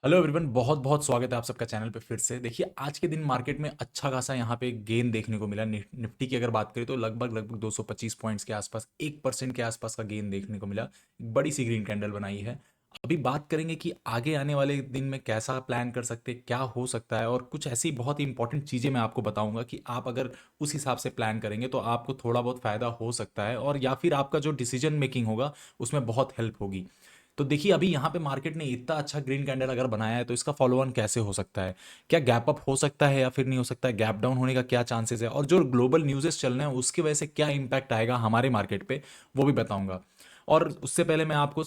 Hello everyone, बहुत बहुत स्वागत है आप सबका चैनल पे फिर से। देखिए, आज के दिन मार्केट में अच्छा खासा यहाँ पे गेन देखने को मिला। निफ्टी की अगर बात करें तो लगभग 225 पॉइंट्स के आसपास, 1% के आसपास का गेन देखने को मिला। एक बड़ी सी ग्रीन कैंडल बनाई है। अभी बात करेंगे कि आगे आने वाले दिन में कैसा प्लान कर सकते हैं, क्या हो सकता है, और कुछ ऐसी बहुत ही इंपॉर्टेंट चीज़ें मैं आपको बताऊंगा कि आप अगर उस हिसाब से प्लान करेंगे तो आपको थोड़ा बहुत फ़ायदा हो सकता है, और या फिर आपका जो डिसीजन मेकिंग होगा उसमें बहुत हेल्प होगी। तो देखिए, अभी यहाँ पे मार्केट ने इतना अच्छा ग्रीन कैंडल अगर बनाया है तो इसका फॉलो ऑन कैसे हो सकता है, क्या गैप अप हो सकता है या फिर नहीं हो सकता है, गैप डाउन होने का क्या चांसेस है, और जो ग्लोबल न्यूज़ेस चल रहे हैं उसकी वजह से क्या इम्पैक्ट आएगा हमारे मार्केट पे, वो भी बताऊंगा। और उससे पहले मैं आपको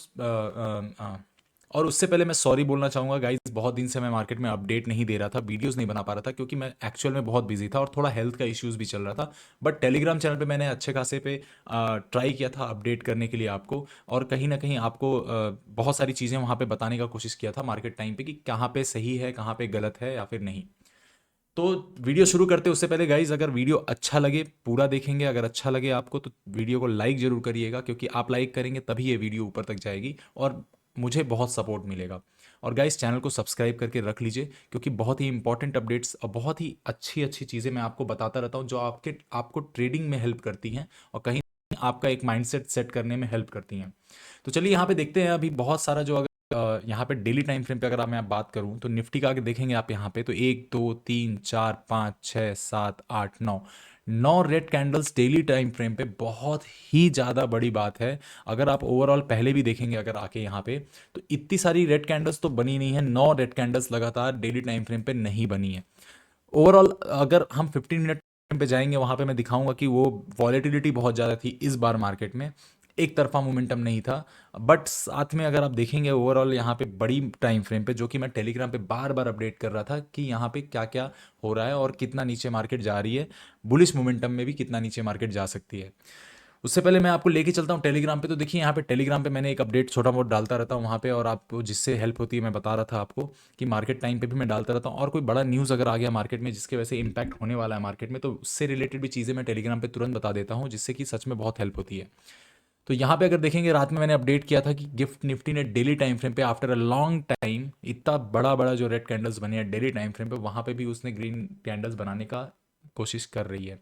और उससे पहले मैं सॉरी बोलना चाहूँगा गाइस, बहुत दिन से मैं मार्केट में अपडेट नहीं दे रहा था, वीडियोस नहीं बना पा रहा था, क्योंकि मैं एक्चुअल में बहुत बिजी था और थोड़ा हेल्थ का इश्यूज भी चल रहा था। बट टेलीग्राम चैनल पे मैंने अच्छे खासे पे ट्राई किया था अपडेट करने के लिए आपको, और कहीं ना कहीं आपको बहुत सारी चीज़ें वहाँ पे बताने का कोशिश किया था मार्केट टाइम पे कि कहाँ पे सही है, कहाँ पे गलत है या फिर नहीं। तो वीडियो शुरू करते उससे पहले गाइज, अगर वीडियो अच्छा लगे पूरा देखेंगे, अगर अच्छा लगे आपको तो वीडियो को लाइक जरूर करिएगा, क्योंकि आप लाइक करेंगे तभी ये वीडियो ऊपर तक जाएगी और मुझे बहुत सपोर्ट मिलेगा। और गाइज, चैनल को सब्सक्राइब करके रख लीजिए, क्योंकि बहुत ही इंपॉर्टेंट अपडेट्स और बहुत ही अच्छी अच्छी चीज़ें मैं आपको बताता रहता हूँ जो आपको ट्रेडिंग में हेल्प करती हैं, और कहीं आपका एक माइंडसेट सेट करने में हेल्प करती हैं। तो चलिए यहाँ पे देखते हैं। अभी बहुत सारा जो यहाँ पे डेली टाइम फ्रेम पे अगर मैं बात करूँ तो निफ्टी का आगे देखेंगे आप यहाँ पे, तो 1 2 3 4 5 6 7 8 9 9 red candles daily time frame पे, बहुत ही ज़्यादा बड़ी बात है। अगर आप ओवरऑल पहले भी देखेंगे अगर आके यहाँ पे, तो इतनी सारी रेड कैंडल्स तो बनी नहीं है, 9 रेड कैंडल्स लगातार डेली टाइम फ्रेम पे नहीं बनी है। ओवरऑल अगर हम 15 मिनट पे जाएंगे वहां पे मैं दिखाऊंगा कि वो वॉलेटिलिटी बहुत ज़्यादा थी इस बार मार्केट में, एक तरफा मोमेंटम नहीं था। बट साथ में अगर आप देखेंगे ओवरऑल यहाँ पे बड़ी टाइम फ्रेम पे, जो कि मैं टेलीग्राम पे बार बार अपडेट कर रहा था कि यहाँ पे क्या क्या हो रहा है और कितना नीचे मार्केट जा रही है, बुलिश मोमेंटम में भी कितना नीचे मार्केट जा सकती है। उससे पहले मैं आपको लेके चलता हूँ टेलीग्राम पे। तो देखिए, यहाँ पे टेलीग्राम पे मैंने एक अपडेट छोटा बहुत डालता रहता हूँ वहाँ पे, और आपको जिससे हेल्प होती है मैं बता रहा था आपको कि मार्केट टाइम पे भी मैं डालता रहता हूँ, और कोई बड़ा न्यूज़ अगर आ गया मार्केट में जिसके वजह से इंपैक्ट होने वाला है मार्केट में, तो उससे रिलेटेड भी चीज़ें मैं टेलीग्राम पे तुरंत बता देता हूँ, जिससे कि सच में बहुत हेल्प होती है। तो यहाँ पे अगर देखेंगे, रात में मैंने अपडेट किया था कि गिफ्ट निफ्टी ने डेली टाइम फ्रेम पे आफ्टर अ लॉन्ग टाइम इतना बड़ा बड़ा जो रेड कैंडल्स बने हैं डेली टाइम फ्रेम पे, वहाँ पे भी उसने ग्रीन कैंडल्स बनाने का कोशिश कर रही है।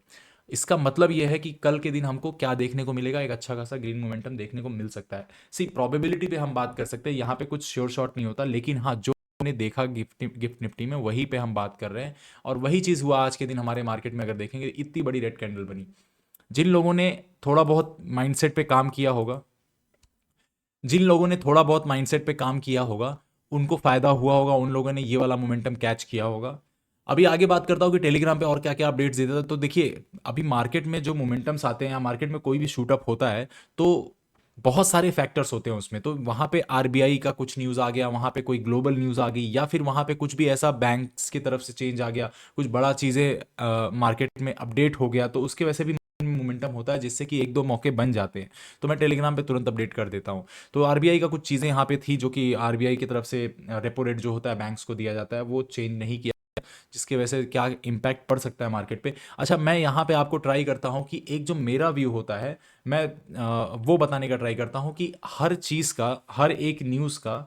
इसका मतलब यह है कि कल के दिन हमको क्या देखने को मिलेगा, एक अच्छा खासा ग्रीन मोमेंटम देखने को मिल सकता है। सी प्रोबेबिलिटी पे हम बात कर सकते हैं, यहाँ पे कुछ श्योर शॉट नहीं होता, लेकिन हाँ, जो हमने देखा गिफ्ट निफ्टी में वहीं पे हम बात कर रहे हैं। और वही चीज़ हुआ आज के दिन हमारे मार्केट में। अगर देखेंगे, इतनी बड़ी रेड कैंडल बनी। जिन लोगों ने थोड़ा बहुत माइंडसेट पे काम किया होगा, जिन लोगों ने थोड़ा बहुत माइंडसेट पे काम किया होगा, उनको फायदा हुआ होगा, उन लोगों ने ये वाला मोमेंटम कैच किया होगा। अभी आगे बात करता हूँ कि टेलीग्राम पे और क्या क्या अपडेट्स देता था। तो देखिए, अभी मार्केट में जो मोमेंटम्स आते हैं या मार्केट में कोई भी शूटअप होता है, तो बहुत सारे फैक्टर्स होते हैं उसमें। तो वहाँ पे आरबीआई का कुछ न्यूज़ आ गया, वहाँ पे कोई ग्लोबल न्यूज़ आ गई, या फिर वहाँ पे कुछ भी ऐसा बैंक्स की तरफ से चेंज आ गया, कुछ बड़ा चीज़ें मार्केट में अपडेट हो गया, तो उसके वजह से भी मोमेंटम होता है, जिससे कि एक दो मौके बन जाते हैं। तो मैं टेलीग्राम पे तुरंत अपडेट कर देता हूँ। तो आरबीआई का कुछ चीज़ें यहाँ पे थी, जो कि आरबीआई की तरफ से रेपो रेट जो होता है बैंक्स को दिया जाता है, वो चेंज नहीं किया, जिसकी वजह से क्या इम्पैक्ट पड़ सकता है मार्केट पे। अच्छा, मैं यहाँ पे आपको ट्राई करता हूँ कि एक जो मेरा व्यू होता है, मैं वो बताने का ट्राई करता हूँ कि हर चीज़ का, हर एक न्यूज़ का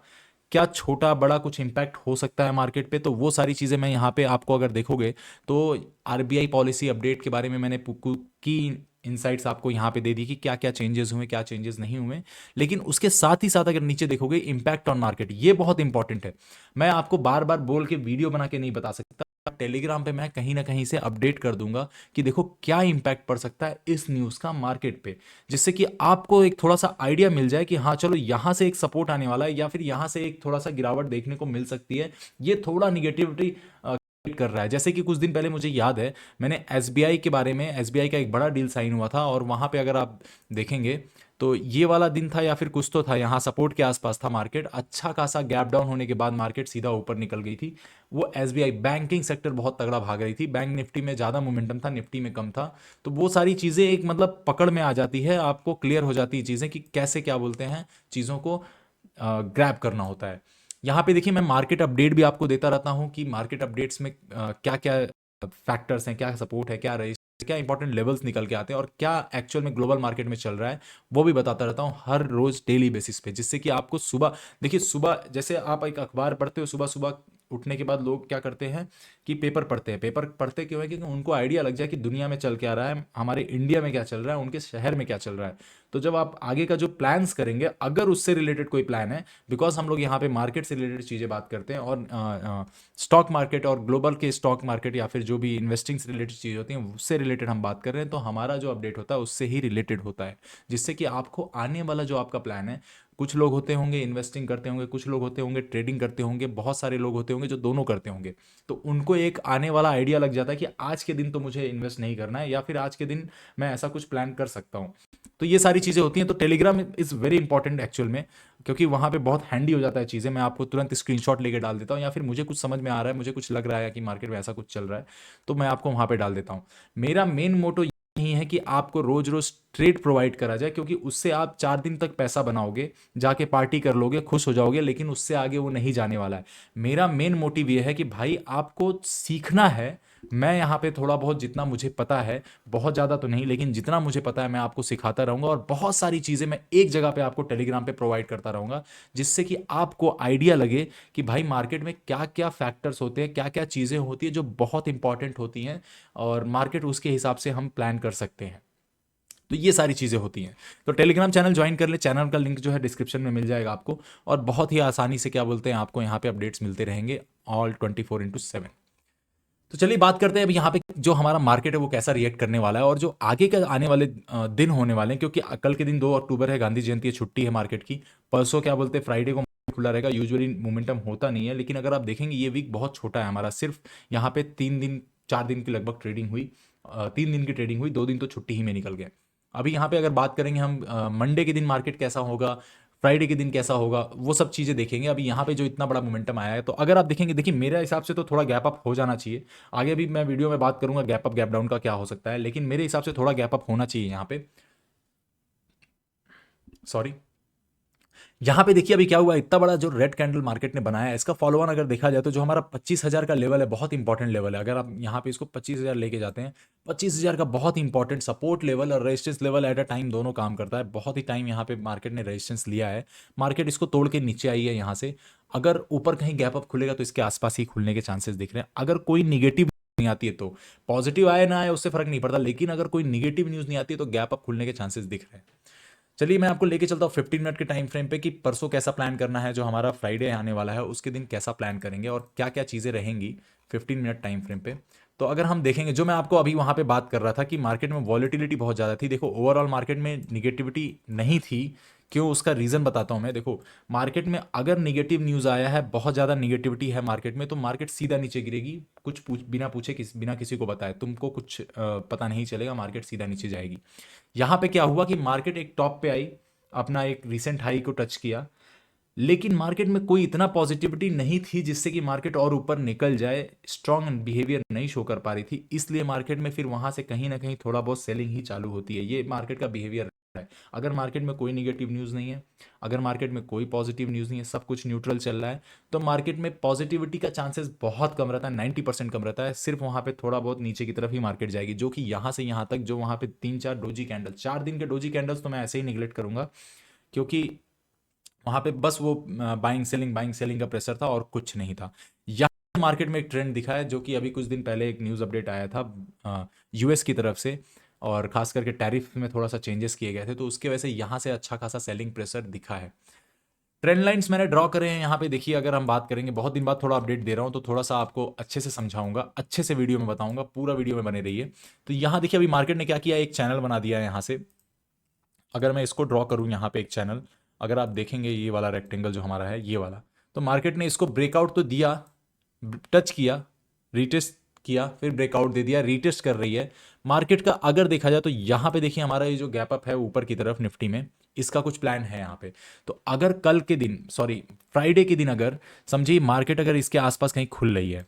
क्या छोटा बड़ा कुछ इम्पैक्ट हो सकता है मार्केट पे। तो वो सारी चीज़ें मैं यहाँ पे आपको अगर देखोगे, तो आरबीआई पॉलिसी अपडेट के बारे में मैंने की इनसाइट्स आपको यहाँ पे दे दी कि क्या क्या चेंजेस हुए, क्या चेंजेस नहीं हुए। लेकिन उसके साथ ही साथ अगर नीचे देखोगे, इम्पैक्ट ऑन मार्केट, ये बहुत इंपॉर्टेंट है। मैं आपको बार बार बोल के वीडियो बना के नहीं बता सकता, टेलीग्राम पे मैं कहीं ना कहीं से अपडेट कर दूंगा कि देखो क्या इम्पैक्ट पड़ सकता है इस न्यूज़ का मार्केट पे, जिससे कि आपको एक थोड़ा सा आइडिया मिल जाए कि हाँ चलो, यहाँ से एक सपोर्ट आने वाला है या फिर यहाँ से एक थोड़ा सा गिरावट देखने को मिल सकती है। ये थोड़ा निगेटिविटी कर रहा है। जैसे कि कुछ दिन पहले मुझे याद है, मैंने एसबीआई के बारे में, एसबीआई का एक बड़ा डील साइन हुआ था, और वहाँ पे अगर आप देखेंगे तो ये वाला दिन था या फिर कुछ तो था, यहाँ सपोर्ट के आसपास था मार्केट, अच्छा खासा गैप डाउन होने के बाद मार्केट सीधा ऊपर निकल गई थी। वो एसबीआई बैंकिंग सेक्टर बहुत तगड़ा भाग रही थी, बैंक निफ्टी में ज़्यादा मोमेंटम था, निफ्टी में कम था। तो वो सारी चीज़ें एक मतलब पकड़ में आ जाती है, आपको क्लियर हो जाती है चीज़ें कि कैसे क्या बोलते हैं, चीज़ों को ग्रैब करना होता है। यहाँ पे देखिए, मैं मार्केट अपडेट भी आपको देता रहता हूँ कि मार्केट अपडेट्स में क्या क्या फैक्टर्स हैं, क्या सपोर्ट है, क्या रजिस्टर, क्या इंपॉर्टेंट लेवल्स निकल के आते हैं और क्या एक्चुअल में ग्लोबल मार्केट में चल रहा है, वो भी बताता रहता हूँ हर रोज डेली बेसिस पे, जिससे कि आपको सुबह, देखिए सुबह जैसे आप एक अखबार पढ़ते हो, सुबह सुबह उठने के बाद लोग क्या करते हैं कि पेपर पढ़ते हैं। पेपर पढ़ते क्यों है? क्योंकि उनको आइडिया लग जाए कि दुनिया में चल क्या रहा है, हमारे इंडिया में क्या चल रहा है, उनके शहर में क्या चल रहा है। तो जब आप आगे का जो प्लान्स करेंगे, अगर उससे रिलेटेड कोई प्लान है, बिकॉज हम लोग यहाँ पे मार्केट से रिलेटेड चीज़ें बात करते हैं और स्टॉक मार्केट और ग्लोबल के स्टॉक मार्केट या फिर जो भी इन्वेस्टिंग से रिलेटेड चीज़ होती हैं उससे रिलेटेड हम बात कर रहे हैं, तो हमारा जो अपडेट होता है उससे ही रिलेटेड होता है, जिससे कि आपको आने वाला जो आपका प्लान है, कुछ लोग होते होंगे इन्वेस्टिंग करते होंगे, कुछ लोग होते होंगे ट्रेडिंग करते होंगे, बहुत सारे लोग होते होंगे जो दोनों करते होंगे, तो उनको एक आने वाला आइडिया लग जाता है कि आज के दिन तो मुझे इन्वेस्ट नहीं करना है, या फिर आज के दिन मैं ऐसा कुछ प्लान कर सकता हूँ। तो ये सारी चीज़ें होती हैं। तो Telegram is very important actual में, क्योंकि वहाँ पे बहुत हैंडी हो जाता है चीज़ें। मैं आपको तुरंत स्क्रीनशॉट लेके डाल देता हूँ, या फिर मुझे कुछ समझ में आ रहा है, मुझे कुछ लग रहा है कि मार्केट में ऐसा कुछ चल रहा है, तो मैं आपको वहाँ पे डाल देता हूँ। मेरा मेन मोटो नहीं है कि आपको रोज रोज ट्रेड प्रोवाइड करा जाए, क्योंकि उससे आप 4 दिन तक पैसा बनाओगे, जाके पार्टी कर लोगे, खुश हो जाओगे, लेकिन उससे आगे वो नहीं जाने वाला है। मेरा मेन मोटिव ये है कि भाई आपको सीखना है। मैं यहाँ पे थोड़ा बहुत जितना मुझे पता है, बहुत ज़्यादा तो नहीं, लेकिन जितना मुझे पता है मैं आपको सिखाता रहूँगा, और बहुत सारी चीज़ें मैं एक जगह पे आपको टेलीग्राम पे प्रोवाइड करता रहूँगा, जिससे कि आपको आइडिया लगे कि भाई मार्केट में क्या क्या फैक्टर्स होते हैं, क्या क्या चीज़ें होती है जो बहुत इंपॉर्टेंट होती हैं, और मार्केट उसके हिसाब से हम प्लान कर सकते हैं। तो ये सारी चीज़ें होती हैं। तो टेलीग्राम चैनल ज्वाइन कर ले, चैनल का लिंक जो है डिस्क्रिप्शन में मिल जाएगा आपको, और बहुत ही आसानी से क्या बोलते हैं आपको यहाँ पे अपडेट्स मिलते रहेंगे ऑल 24/7। तो चलिए बात करते हैं अब यहाँ पे जो हमारा मार्केट है वो कैसा रिएक्ट करने वाला है, और जो आगे के आने वाले दिन होने वाले हैं, क्योंकि कल के दिन 2 अक्टूबर है, गांधी जयंती है, छुट्टी है मार्केट की। परसों क्या बोलते हैं फ्राइडे को खुला रहेगा। यूजुअली मोमेंटम होता नहीं है, लेकिन अगर आप देखेंगे ये वीक बहुत छोटा है हमारा, सिर्फ यहाँ पे 3 दिन 4 दिन की लगभग ट्रेडिंग हुई, 3 दिन की ट्रेडिंग हुई, 2 दिन तो छुट्टी ही में निकल गए। अभी यहाँ पे अगर बात करेंगे हम मंडे के दिन मार्केट कैसा होगा, फ्राइडे के दिन कैसा होगा, वो सब चीज़ें देखेंगे। अभी यहाँ पे जो इतना बड़ा मोमेंटम आया है, तो अगर आप देखेंगे, देखिए मेरे हिसाब से तो थोड़ा गैप अप हो जाना चाहिए। आगे भी मैं वीडियो में बात करूंगा गैप अप गैप डाउन का क्या हो सकता है, लेकिन मेरे हिसाब से थोड़ा गैप अप होना चाहिए यहाँ पे। सॉरी, यहाँ पे देखिए अभी क्या हुआ, इतना बड़ा जो रेड कैंडल मार्केट ने बनाया है, इसका फॉलो ऑन अगर देखा जाए तो जो हमारा 25,000 का लेवल है, बहुत इंपॉर्टेंट लेवल है। अगर आप यहाँ पे इसको 25,000 लेके जाते हैं, 25,000 का बहुत इंपॉर्टेंट सपोर्ट लेवल और resistance level at a time दोनों काम करता है। बहुत ही टाइम यहाँ पे मार्केट ने रेजिस्टेंस लिया है, मार्केट इसको तोड़ के नीचे आई है यहाँ से। अगर ऊपर कहीं गैप अप खुलेगा तो इसके आसपास ही खुलने के चांसेस दिख रहे हैं। अगर कोई निगेटिव नहीं आती है, तो पॉजिटिव आए ना आए उससे फर्क नहीं पड़ता, लेकिन अगर कोई निगेटिव न्यूज नहीं आती है तो गैप अप खुलने के चांसेस दिख रहे हैं। चलिए मैं आपको लेके चलता हूँ 15 मिनट के टाइम फ्रेम पे, कि परसों कैसा प्लान करना है, जो हमारा फ्राइडे आने वाला है उसके दिन कैसा प्लान करेंगे और क्या क्या चीज़ें रहेंगी 15 मिनट टाइम फ्रेम पे। तो अगर हम देखेंगे, जो मैं आपको अभी वहाँ पे बात कर रहा था कि मार्केट में वॉलेटिलिटी बहुत ज़्यादा थी, देखो ओवरऑल मार्केट में निगेटिविटी नहीं थी। क्यों, उसका रीज़न बताता हूँ मैं। देखो मार्केट में अगर निगेटिव न्यूज़ आया है, बहुत ज़्यादा निगेटिविटी है मार्केट में, तो मार्केट सीधा नीचे गिरेगी। बिना पूछे बिना किसी को बताए, तुमको कुछ पता नहीं चलेगा, मार्केट सीधा नीचे जाएगी। यहाँ पे क्या हुआ कि मार्केट एक टॉप पे आई, अपना एक रिसेंट हाई को टच किया, लेकिन मार्केट में कोई इतना पॉजिटिविटी नहीं थी जिससे कि मार्केट और ऊपर निकल जाए। स्ट्रॉन्ग बिहेवियर नहीं शो कर पा रही थी, इसलिए मार्केट में फिर वहां से कहीं ना कहीं थोड़ा बहुत सेलिंग ही चालू होती है। ये मार्केट का बिहेवियर है। अगर मार्केट में कोई निगेटिव न्यूज़ नहीं है, अगर मार्केट में कोई पॉजिटिव न्यूज़ नहीं है, सब कुछ न्यूट्रल चल रहा है, तो मार्केट में पॉजिटिविटी का चांसेस बहुत कम रहता है, 90% कम रहता है। सिर्फ वहां पे थोड़ा बहुत नीचे की तरफ ही मार्केट जाएगी, जो कि यहाँ से यहाँ तक, जो वहां पे 3-4 डोजी कैंडल, 4 दिन के डोजी कैंडल्स तो मैं ऐसे ही निगलेक्ट करूंगा, क्योंकि वहां पे बस वो बाइंग सेलिंग का प्रेशर था और कुछ नहीं था। यहाँ मार्केट में एक ट्रेंड दिखा है, जो कि अभी कुछ दिन पहले एक न्यूज़ अपडेट आया था यूएस की तरफ से, और खास करके टैरिफ में थोड़ा सा चेंजेस किए गए थे, तो उसके वजह से यहाँ से अच्छा खासा सेलिंग प्रेशर दिखा है। ट्रेंड लाइंस मैंने ड्रॉ करे हैं यहाँ पे, देखिए अगर हम बात करेंगे, बहुत दिन बाद थोड़ा अपडेट दे रहा हूँ, तो थोड़ा सा आपको अच्छे से समझाऊंगा, अच्छे से वीडियो में बताऊंगा, पूरा वीडियो में बने रहिए। तो यहाँ देखिए अभी मार्केट ने क्या किया, एक चैनल बना दिया है यहाँ से। अगर मैं इसको ड्रॉ करूँ यहाँ पे एक चैनल, अगर आप देखेंगे ये वाला रेक्टेंगल जो हमारा है, ये वाला, तो मार्केट ने इसको ब्रेकआउट तो दिया, टच किया, रीटेस्ट किया, फिर ब्रेकआउट दे दिया, रीटेस्ट कर रही है मार्केट का। अगर देखा जाए तो यहाँ पे देखिए हमारा ये जो गैप अप है ऊपर की तरफ निफ्टी में, इसका कुछ प्लान है यहाँ पे। तो अगर कल के दिन, सॉरी फ्राइडे के दिन, अगर समझिए मार्केट अगर इसके आसपास कहीं खुल रही है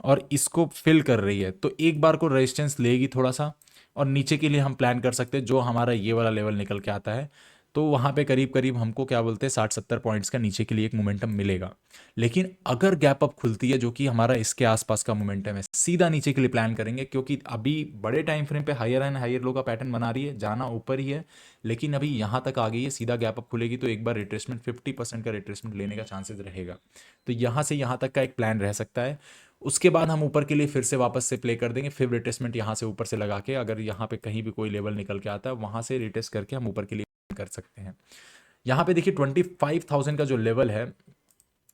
और इसको फिल कर रही है, तो एक बार को रेजिस्टेंस लेगी थोड़ा सा, और नीचे के लिए हम प्लान कर सकते हैं जो हमारा ये वाला लेवल निकल के आता है तो वहाँ पे करीब करीब हमको क्या बोलते हैं 60-70 पॉइंट्स का नीचे के लिए एक मोमेंटम मिलेगा। लेकिन अगर गैप अप खुलती है जो कि हमारा इसके आसपास का मोमेंटम है, सीधा नीचे के लिए प्लान करेंगे, क्योंकि अभी बड़े टाइम फ्रेम पे हायर एंड हायर लो का पैटर्न बना रही है, जाना ऊपर ही है, लेकिन अभी यहाँ तक आ गई है, सीधा गैप अप खुलेगी तो एक बार रिट्रेसमेंट 50% का रिट्रेसमेंट लेने का चांसेस रहेगा। तो यहाँ से यहाँ तक का एक प्लान रह सकता है। उसके बाद हम ऊपर के लिए फिर से वापस से प्ले कर देंगे, फिर रिट्रेसमेंट यहाँ से ऊपर से लगा के, अगर यहाँ पे कहीं भी कोई लेवल निकल के आता है वहाँ से रिट्रेस करके हम ऊपर के लिए कर सकते हैं। यहाँ पे देखिए 25,000 का जो लेवल है,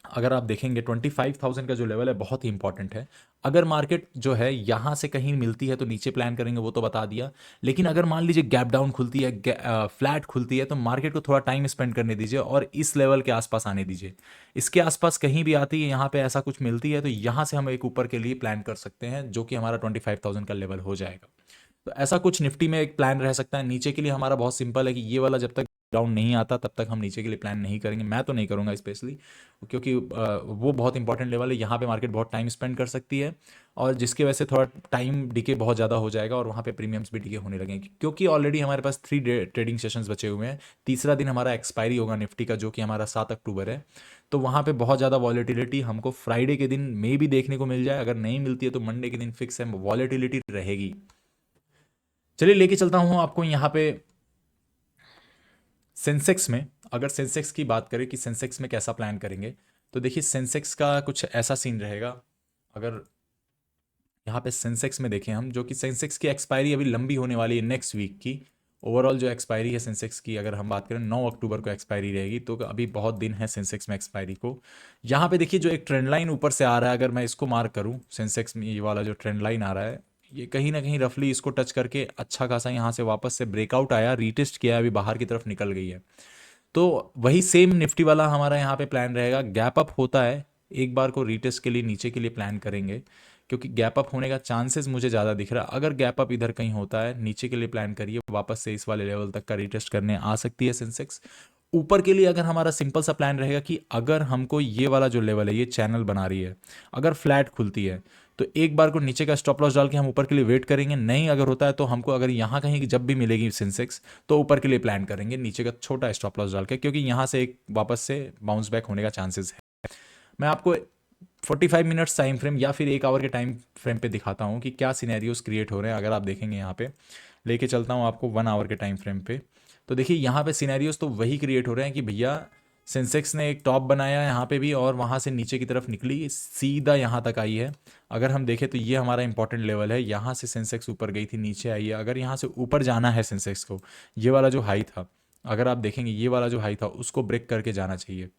अगर आप देखेंगे 25,000 का जो लेवल है बहुत ही इंपॉर्टेंट है। अगर मार्केट जो है यहाँ से कहीं मिलती है तो नीचे प्लान करेंगे, वो तो बता दिया। लेकिन अगर मान लीजिए गैप डाउन खुलती है, फ्लैट खुलती है, तो मार्केट को थोड़ा टाइम स्पेंड करने दीजिए और इस लेवल के आसपास आने दीजिए। इसके आसपास कहीं भी आती है, यहाँ पे ऐसा कुछ मिलती है, तो यहाँ से हम एक ऊपर के लिए प्लान कर सकते हैं, जो कि हमारा 25,000 का लेवल हो जाएगा। तो ऐसा कुछ निफ्टी में एक प्लान रह सकता है। नीचे के लिए हमारा बहुत सिंपल है कि ये वाला जब तक डाउन नहीं आता तब तक हम नीचे के लिए प्लान नहीं करेंगे, मैं तो नहीं करूंगा स्पेशली, क्योंकि वो बहुत इंपॉर्टेंट लेवल है, यहाँ पे मार्केट बहुत टाइम स्पेंड कर सकती है, और जिसकी वजह से थोड़ा टाइम डिके बहुत ज़्यादा हो जाएगा और वहाँ पे प्रीमियम्स भी डिके होने लगेंगे, क्योंकि ऑलरेडी हमारे पास 3 ट्रेडिंग सेशंस बचे हुए हैं। तीसरा दिन हमारा एक्सपायरी होगा निफ्टी का, जो कि हमारा 7 अक्टूबर है। तो वहाँ पे बहुत ज़्यादा वॉलेटिलिटी हमको फ्राइडे के दिन में भी देखने को मिल जाए, अगर नहीं मिलती है तो मंडे के दिन फिक्स है वॉलेटिलिटी रहेगी। चलिए लेके चलता हूँ आपको यहाँ पे सेंसेक्स में। अगर सेंसेक्स की बात करें कि सेंसेक्स में कैसा प्लान करेंगे, तो देखिए सेंसेक्स का कुछ ऐसा सीन रहेगा। अगर यहाँ पे सेंसेक्स में देखें हम, जो कि सेंसेक्स की एक्सपायरी अभी लंबी होने वाली है नेक्स्ट वीक की। ओवरऑल जो एक्सपायरी है सेंसेक्स की, अगर हम बात करें 9 अक्टूबर को एक्सपायरी रहेगी, तो अभी बहुत दिन है सेंसेक्स में एक्सपायरी को। यहाँ पे देखिए जो एक ट्रेंड लाइन ऊपर से आ रहा है, अगर मैं इसको मार्क करूँ सेंसेक्स में, ये वाला जो ट्रेंड लाइन आ रहा है, ये कहीं ना कहीं रफली इसको टच करके अच्छा खासा यहाँ से वापस से ब्रेकआउट आया, रीटेस्ट किया, अभी बाहर की तरफ निकल गई है। तो वही सेम निफ्टी वाला हमारा यहाँ पे प्लान रहेगा। गैप अप होता है, एक बार को रीटेस्ट के लिए नीचे के लिए प्लान करेंगे, क्योंकि गैप अप होने का चांसेस मुझे ज़्यादा दिख रहा है। अगर गैप अप इधर कहीं होता है, नीचे के लिए प्लान करिए, वापस से इस वाले लेवल तक का रीटेस्ट करने आ सकती है सेंसेक्स। ऊपर के लिए अगर हमारा सिंपल सा प्लान रहेगा कि अगर हमको ये वाला जो लेवल है, ये चैनल बना रही है, अगर फ्लैट खुलती है तो एक बार को नीचे का स्टॉप लॉस डाल के हम ऊपर के लिए वेट करेंगे। नहीं अगर होता है तो हमको अगर यहाँ कहीं जब भी मिलेगी सेंसेक्स, तो ऊपर के लिए प्लान करेंगे नीचे का छोटा स्टॉप लॉस डाल के, क्योंकि यहाँ से एक वापस से बाउंस बैक होने का चांसेस है। मैं आपको 45 मिनट्स टाइम फ्रेम या फिर 1 आवर के टाइम फ्रेम पे दिखाता हूँ कि क्या सिनेरियोस क्रिएट हो रहे हैं। अगर आप देखेंगे यहाँ पे, लेके चलता हूँ आपको 1 आवर के टाइम फ्रेम पे, तो देखिए यहाँ पे सिनेरियोस तो वही क्रिएट हो रहे हैं कि भैया सेंसेक्स ने एक टॉप बनाया यहाँ पे भी, और वहाँ से नीचे की तरफ निकली, सीधा यहाँ तक आई है। अगर हम देखें तो ये हमारा इंपॉर्टेंट लेवल है, यहाँ से सेंसेक्स ऊपर गई थी, नीचे आई है। अगर यहाँ से ऊपर जाना है सेंसेक्स को, ये वाला जो हाई था, अगर आप देखेंगे ये वाला जो हाई था उसको ब्रेक करके जाना चाहिए।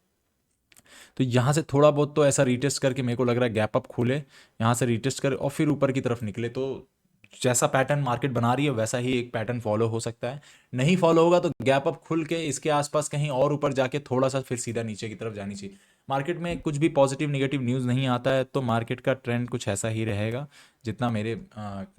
तो यहाँ से थोड़ा बहुत तो ऐसा रीटेस्ट करके मेरे को लग रहा है गैप अप खुले, यहाँ से रीटेस्ट करे और फिर ऊपर की तरफ निकले, तो जैसा पैटर्न मार्केट बना रही है वैसा ही एक पैटर्न फॉलो हो सकता है। नहीं फॉलो होगा तो गैप अप खुल के इसके आसपास कहीं और ऊपर जाके थोड़ा सा फिर सीधा नीचे की तरफ जानी चाहिए। मार्केट में कुछ भी पॉजिटिव नेगेटिव न्यूज़ नहीं आता है तो मार्केट का ट्रेंड कुछ ऐसा ही रहेगा, जितना मेरे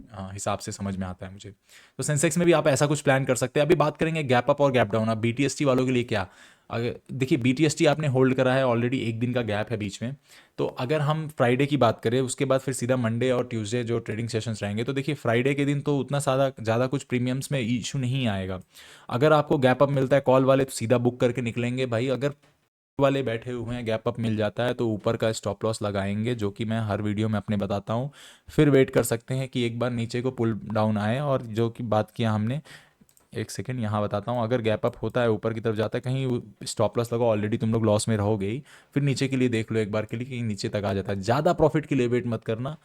हिसाब से समझ में आता है मुझे। तो सेंसेक्स में भी आप ऐसा कुछ प्लान कर सकते हैं। अभी बात करेंगे गैप अप और गैप डाउन। अब बीटीएसटी वालों के लिए क्या, अगर देखिए बीटीएसटी आपने होल्ड करा है ऑलरेडी, एक दिन का गैप है बीच में। तो अगर हम फ्राइडे की बात करें, उसके बाद फिर सीधा मंडे और ट्यूसडे जो ट्रेडिंग सेशंस रहेंगे, तो देखिए फ्राइडे के दिन तो उतना ज़्यादा कुछ प्रीमियम्स में इशू नहीं आएगा। अगर आपको गैप अप मिलता है कॉल वाले, तो सीधा बुक करके निकलेंगे भाई। अगर वाले बैठे हुए हैं, गैप अप मिल जाता है तो ऊपर का स्टॉप लॉस लगाएंगे, जो कि मैं हर वीडियो में अपने बताता हूँ। फिर वेट कर सकते हैं कि एक बार नीचे को पुल डाउन आए, और जो कि बात किया हमने, एक सेकंड यहाँ बताता हूँ। अगर गैप अप होता है ऊपर की तरफ जाता है, कहीं स्टॉप लॉस लगाओ, ऑलरेडी तुम लोग लॉस में रहोगे ही, फिर नीचे के लिए देख लो एक बार के लिए कि नीचे तक आ जाता है। ज़्यादा प्रॉफिट के लिए वेट मत करना।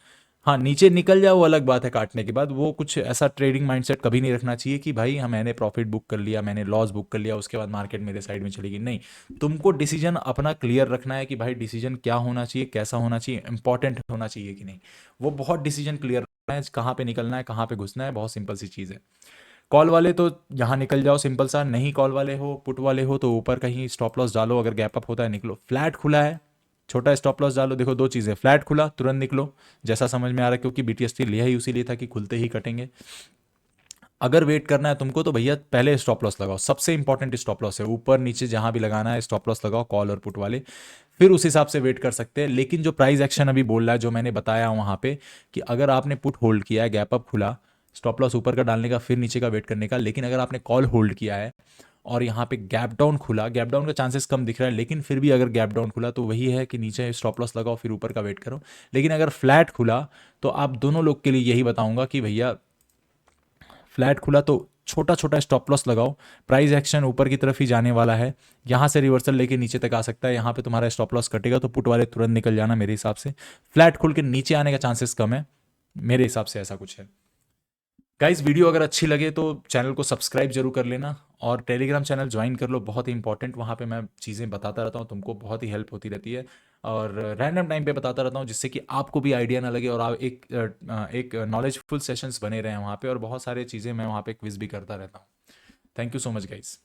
हाँ नीचे निकल जाओ वो अलग बात है काटने के बाद, वो कुछ ऐसा ट्रेडिंग माइंडसेट कभी नहीं रखना चाहिए कि भाई हाँ मैंने प्रॉफिट बुक कर लिया, मैंने लॉस बुक कर लिया, उसके बाद मार्केट मेरे साइड में चलेगी। नहीं, तुमको डिसीजन अपना क्लियर रखना है कि भाई डिसीजन क्या होना चाहिए, कैसा होना चाहिए, इंपॉर्टेंट होना चाहिए कि नहीं। वो बहुत डिसीजन क्लियर रखना है, कहाँ पे निकलना है, कहाँ पे घुसना है, बहुत सिंपल सी चीज़ है। कॉल वाले तो यहाँ निकल जाओ सिंपल सा, नहीं कॉल वाले हो, पुट वाले हो, तो ऊपर कहीं स्टॉप लॉस डालो, अगर गैप अप होता है निकलो। फ्लैट खुला है, छोटा स्टॉप लॉस डालो। देखो दो चीज़ें, फ्लैट खुला तुरंत निकलो, जैसा समझ में आ रहा है, क्योंकि बीटीएसटी लिया ही उसी लिए था कि खुलते ही कटेंगे। अगर वेट करना है तुमको तो भैया पहले स्टॉप लॉस लगाओ, सबसे इंपॉर्टेंट स्टॉप लॉस है, ऊपर नीचे जहां भी लगाना है स्टॉप लॉस लगाओ कॉल और पुट वाले, फिर उस हिसाब से वेट कर सकते हैं। लेकिन जो प्राइस एक्शन अभी बोल रहा है, जो मैंने बताया वहां पे, कि अगर आपने पुट होल्ड किया है, गैप अप खुला, स्टॉप लॉस ऊपर का डालने का, फिर नीचे का वेट करने का, लेकिन अगर आपने कॉल होल्ड किया है और यहाँ पे गैप डाउन खुला, गैप डाउन का चांसेस कम दिख रहा है, लेकिन फिर भी अगर गैप डाउन खुला तो वही है कि नीचे स्टॉप लॉस लगाओ फिर ऊपर का वेट करो। लेकिन अगर फ्लैट खुला तो आप दोनों लोग के लिए यही बताऊंगा कि भैया फ्लैट खुला तो छोटा छोटा स्टॉप लॉस लगाओ, प्राइस एक्शन ऊपर की तरफ ही जाने वाला है, यहाँ से रिवर्सल लेके नीचे तक आ सकता है, यहाँ पे तुम्हारा स्टॉप लॉस कटेगा तो पुट वाले तुरंत निकल जाना मेरे हिसाब से। फ्लैट खुल के नीचे आने का चांसेस कम है, मेरे हिसाब से ऐसा कुछ है। गाइस वीडियो अगर अच्छी लगे तो चैनल को सब्सक्राइब जरूर कर लेना और टेलीग्राम चैनल ज्वाइन कर लो, बहुत ही इंपॉर्टेंट, वहाँ पे मैं चीज़ें बताता रहता हूँ, तुमको बहुत ही हेल्प होती रहती है और रैंडम टाइम पे बताता रहता हूँ जिससे कि आपको भी आइडिया ना लगे और आप एक नॉलेजफुल सेशंस बने रहें वहाँ पे, और बहुत सारी चीज़ें मैं वहाँ पे क्विज भी करता रहता हूँ। Thank you so much guys.